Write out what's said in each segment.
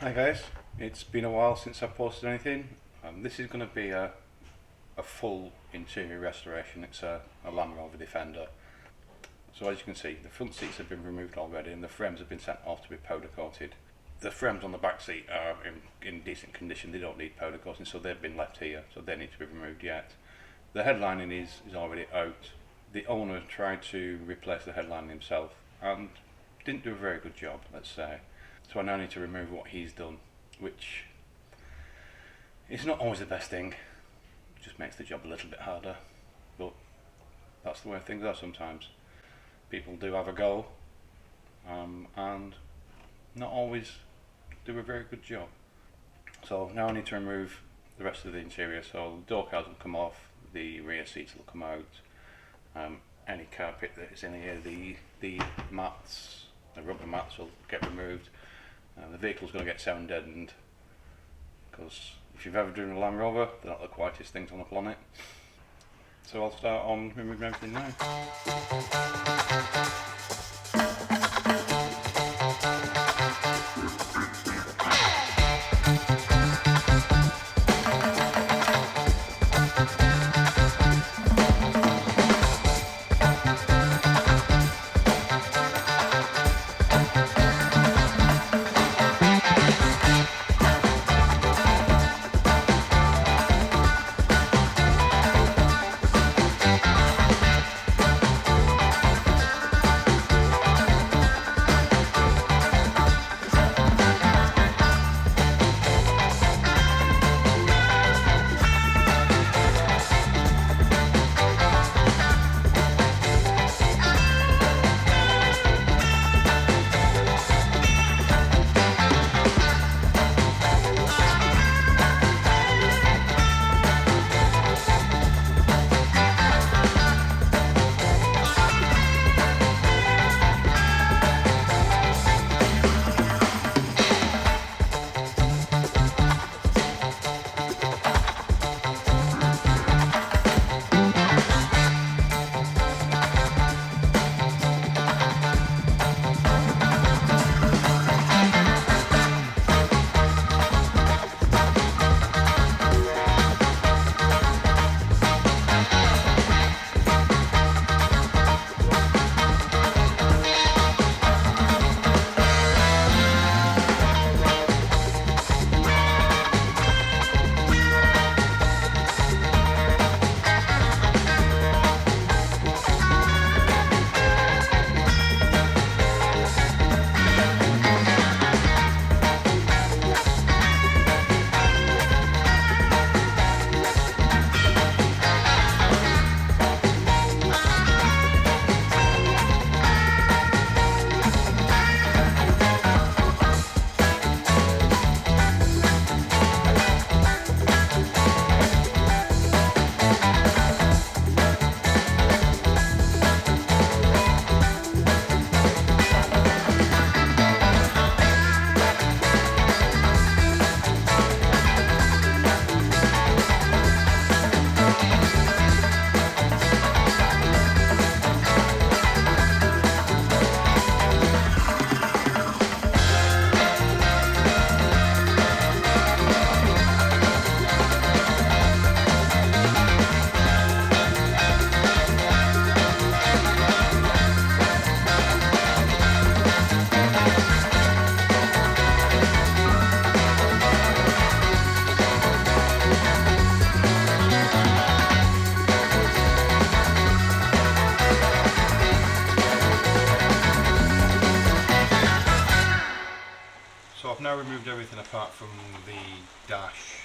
Hi guys, it's been a while since I've posted anything. This is going to be a full interior restoration. It's a Land Rover Defender. So as you can see, the front seats have been removed already and the frames have been sent off to be powder coated. The frames on the back seat are in decent condition, they don't need powder coating, so they've been left here, so they need to be removed yet. The headlining is already out. The owner tried to replace the headlining himself and didn't do a very good job, let's say. So I now need to remove what he's done, which is not always the best thing. It just makes the job a little bit harder, but that's the way things are sometimes. People do have a go, and not always do a very good job. So now I need to remove the rest of the interior. So the door cards will come off, the rear seats will come out, any carpet that is in here, the mats, the rubber mats will get removed. The vehicle's going to get sound deadened, because if you've ever driven a Land Rover, they're not the quietest things on the planet. So I'll start on removing everything now. So I've now removed everything apart from the dash.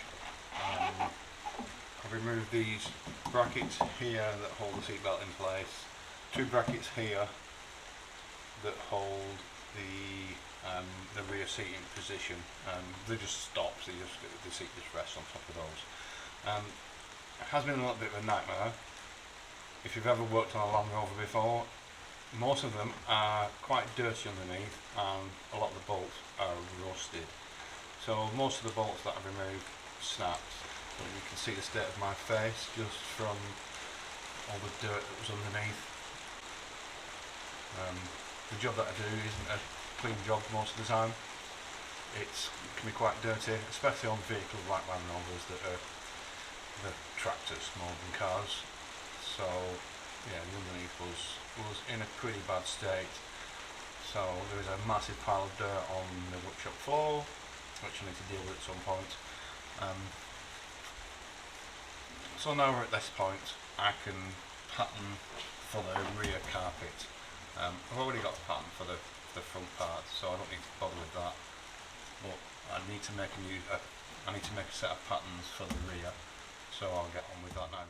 I've removed these brackets here that hold the seatbelt in place, two brackets here that hold the rear seat in position. They're just stops, the seat just rests on top of those. It has been a little bit of a nightmare. If you've ever worked on a Land Rover before, most of them are quite dirty underneath and a lot of the bolts are rusted. So most of the bolts that I've removed snapped, but you can see the state of my face just from all the dirt that was underneath. The job that I do isn't a clean job most of the time. it can be quite dirty, especially on vehicles like Land Rovers that are the tractors more than cars. So yeah, the underneath was in a pretty bad state. So there is a massive pile of dirt on the workshop floor, which I need to deal with at some point. So now we're at this point, I can pattern for the rear carpet. I've already got a pattern for the front part, so I don't need to bother with that. But I need to make a set of patterns for the rear, so I'll get on with that now.